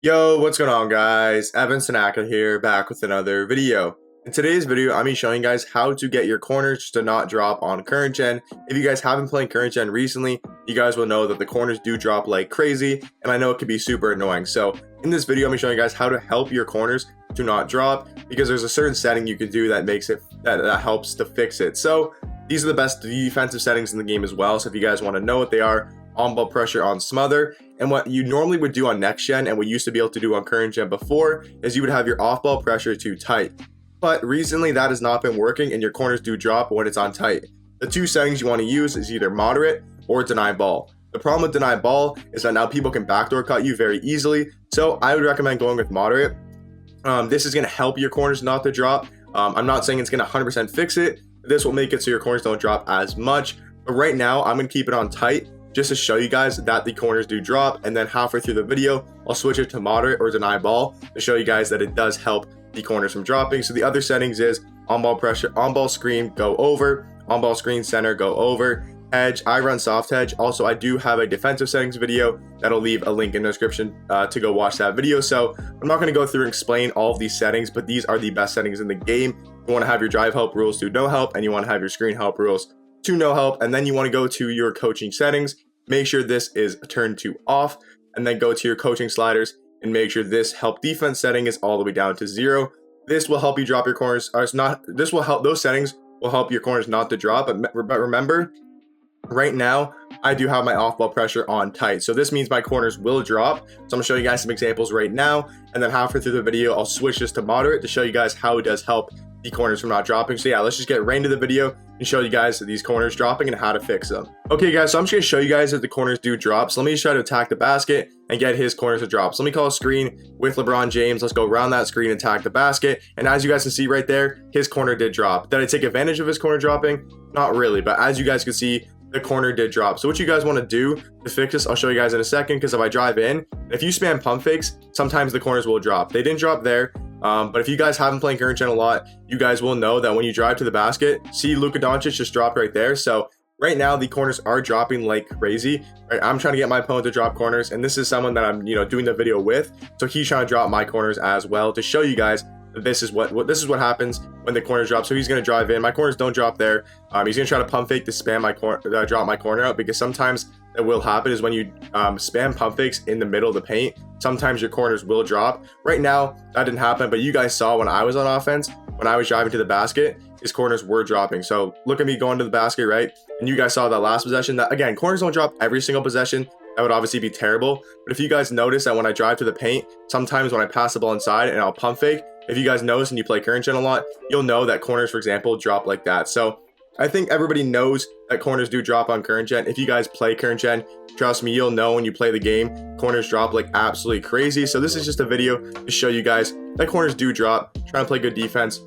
Yo, what's going on guys? Evan Sanaka here, back with another video. In today's video, I'm showing you guys how to get your corners to not drop on current gen. If you guys haven't played current gen recently, you guys will know that the corners do drop like crazy, and I know it can be super annoying. So in this video, I'm showing you guys how to help your corners to not drop, because there's a certain setting you can do that makes it, that helps to fix it. So these are the best defensive settings in the game as well. So if you guys want to know what they are, on ball pressure on smother, and what you normally would do on next gen and what you used to be able to do on current gen before is you would have your off ball pressure to tight. But recently that has not been working and your corners do drop when it's on tight. The two settings you want to use is either moderate or deny ball. The problem with deny ball is that now people can backdoor cut you very easily, so I would recommend going with moderate. This is going to help your corners not to drop. I'm not saying it's going to 100% fix it. This will make it so your corners don't drop as much, but right now I'm going to keep it on tight just to show you guys that the corners do drop, and then halfway through the video I'll switch it to moderate or deny ball to show you guys that it does help the corners from dropping. So the other settings is on ball pressure, on ball screen, go over, on ball screen center, go over, hedge. I run soft hedge. Also, I do have a defensive settings video that'll leave a link in the description to go watch that video. So I'm not going to go through and explain all of these settings, but these are the best settings in the game. You want to have your drive help rules to no help, and you want to have your screen help rules to no help, and then you want to go to your coaching settings. Make sure this is turned to off, and then go to your coaching sliders and make sure this help defense setting is all the way down to 0. This will help you drop your corners. Or it's not. This will help. Those settings will help your corners not to drop. But remember, right now I do have my off ball pressure on tight, so this means my corners will drop. So I'm gonna show you guys some examples right now, and then halfway through the video I'll switch this to moderate to show you guys how it does help the corners from not dropping. So yeah, let's just get right into the video and show you guys these corners dropping and how to fix them. Okay guys, so I'm just going to show you guys that the corners do drop. So let me just try to attack the basket and get his corners to drop. So let me call a screen with LeBron James. Let's go around that screen and attack the basket. And as you guys can see right there, his corner did drop. Did I take advantage of his corner dropping? Not really, but as you guys can see, the corner did drop. So what you guys want to do to fix this, I'll show you guys in a second, because if I drive in, if you spam pump fakes, sometimes the corners will drop. They didn't drop there. But if you guys haven't played current gen a lot, you guys will know that when you drive to the basket, see Luka Doncic just dropped right there. So right now the corners are dropping like crazy. Right, I'm trying to get my opponent to drop corners, and this is someone that I'm doing the video with. So he's trying to drop my corners as well to show you guys that this is what happens when the corners drop. So he's going to drive in. My corners don't drop there. He's going to try to pump fake to spam my drop my corner out, because sometimes that will happen is when you spam pump fakes in the middle of the paint, sometimes your corners will drop. Right now that didn't happen, but you guys saw when I was on offense, when I was driving to the basket, his corners were dropping. So look at me going to the basket, right? And you guys saw that last possession. That again, corners don't drop every single possession. That would obviously be terrible. But if you guys notice that when I drive to the paint, sometimes when I pass the ball inside and I'll pump fake, if you guys notice and you play current gen a lot, you'll know that corners, for example, drop like that. So I think everybody knows that corners do drop on current gen. If you guys play current gen, trust me, you'll know when you play the game, corners drop like absolutely crazy. So this is just a video to show you guys that corners do drop. Try and play good defense.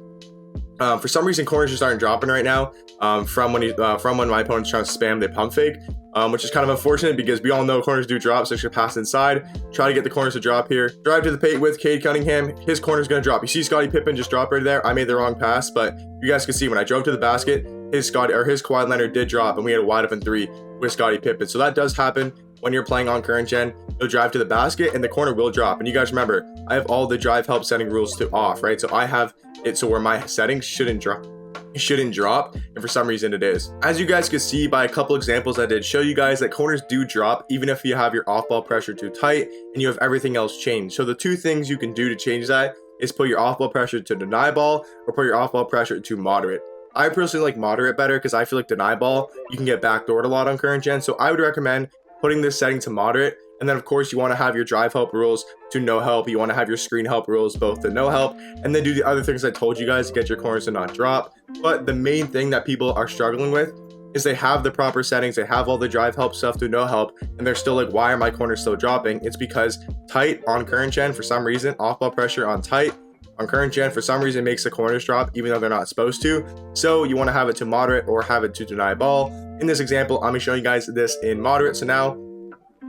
For some reason, corners just aren't dropping right now. From when my opponent's trying to spam the pump fake, which is kind of unfortunate, because we all know corners do drop. So should pass inside, try to get the corners to drop here. Drive to the paint with Cade Cunningham. His corner's gonna drop. You see Scottie Pippen just drop right there. I made the wrong pass, but you guys can see when I drove to the basket, his Kawhi Leonard did drop, and we had a wide open 3 with Scottie Pippen. So that does happen when you're playing on current gen. You'll drive to the basket and the corner will drop. And you guys remember, I have all the drive help setting rules to off, right? So I have it so where my settings shouldn't drop, and for some reason it is. As you guys can see by a couple examples I did show you guys that corners do drop even if you have your off ball pressure too tight and you have everything else changed. So the two things you can do to change that is put your off ball pressure to deny ball or put your off ball pressure to moderate. I personally like moderate better, because I feel like deny ball you can get backdoored a lot on current gen. So I would recommend putting this setting to moderate. And then of course you want to have your drive help rules to no help. You want to have your screen help rules both to no help, and then do the other things I told you guys to get your corners to not drop. But the main thing that people are struggling with is they have the proper settings, they have all the drive help stuff to no help, and they're still like, why are my corners still dropping? It's because tight on current gen, for some reason, off ball pressure on tight on current gen, for some reason, makes the corners drop even though they're not supposed to. So you want to have it to moderate or have it to deny ball. In this example, I'm going to show you guys this in moderate. So now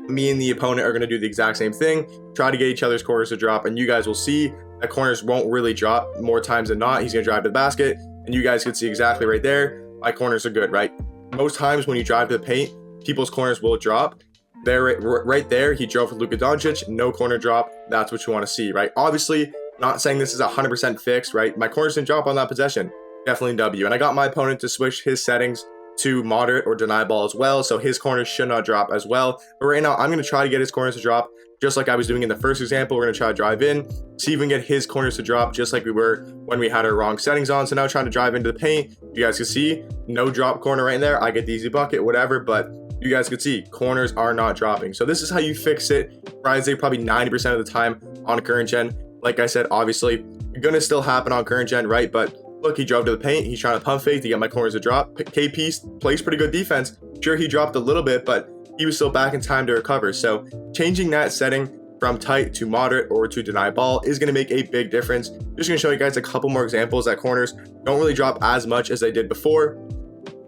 me and the opponent are going to do the exact same thing, try to get each other's corners to drop, and you guys will see that corners won't really drop more times than not. He's going to drive to the basket, and you guys can see exactly right there, my corners are good, right? Most times when you drive to the paint, people's corners will drop. there, right there, he drove with Luka Doncic, no corner drop. That's what you want to see, right? Obviously, not saying this is 100% fixed, right? My corners didn't drop on that possession. Definitely W. And I got my opponent to switch his settings to moderate or deny ball as well, so his corners should not drop as well. But right now, I'm going to try to get his corners to drop just like I was doing in the first example. We're going to try to drive in, see if we can get his corners to drop just like we were when we had our wrong settings on. So now trying to drive into the paint. You guys can see no drop corner right there. I get the easy bucket, whatever, but you guys can see corners are not dropping. So this is how you fix it. I'd say probably 90% of the time on current gen. Like I said, obviously, it's going to still happen on current gen, right? But look, he drove to the paint. He's trying to pump fake to get my corners to drop. KP plays pretty good defense. Sure, he dropped a little bit, but he was still back in time to recover. So changing that setting from tight to moderate or to deny ball is going to make a big difference. Just going to show you guys a couple more examples that corners don't really drop as much as they did before,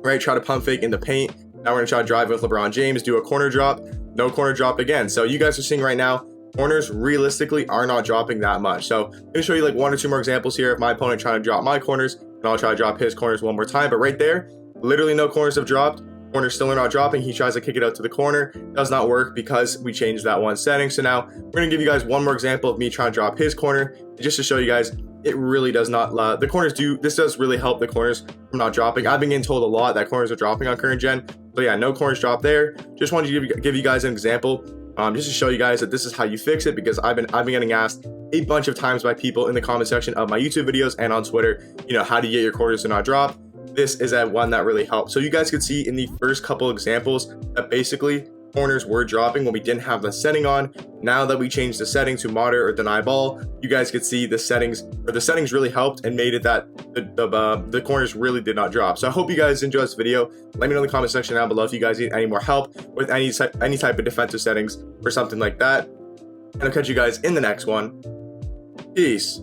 right? Try to pump fake in the paint. Now we're going to try to drive with LeBron James, do a corner drop, no corner drop again. So you guys are seeing right now, corners realistically are not dropping that much. So I'm going to show you like 1 or 2 more examples here of my opponent trying to drop my corners, and I'll try to drop his corners one more time. But right there, literally no corners have dropped. Corners still are not dropping. He tries to kick it out to the corner. Does not work because we changed that one setting. So now we're going to give you guys one more example of me trying to drop his corner, just to show you guys it really does not, the corners do, this does really help the corners from not dropping. I've been getting told a lot that corners are dropping on current gen. So yeah, no corners drop there. Just wanted to give you guys an example, just to show you guys that this is how you fix it, because I've been getting asked a bunch of times by people in the comment section of my YouTube videos and on Twitter, how do you get your corners to not drop? This is that one that really helps. So you guys could see in the first couple examples that basically corners were dropping when we didn't have the setting on. Now that we changed the setting to moderate or deny ball, you guys could see the settings really helped and made it that the corners really did not drop. So I hope you guys enjoyed this video. Let me know in the comment section down below if you guys need any more help with any type of defensive settings or something like that. And I'll catch you guys in the next one. Peace.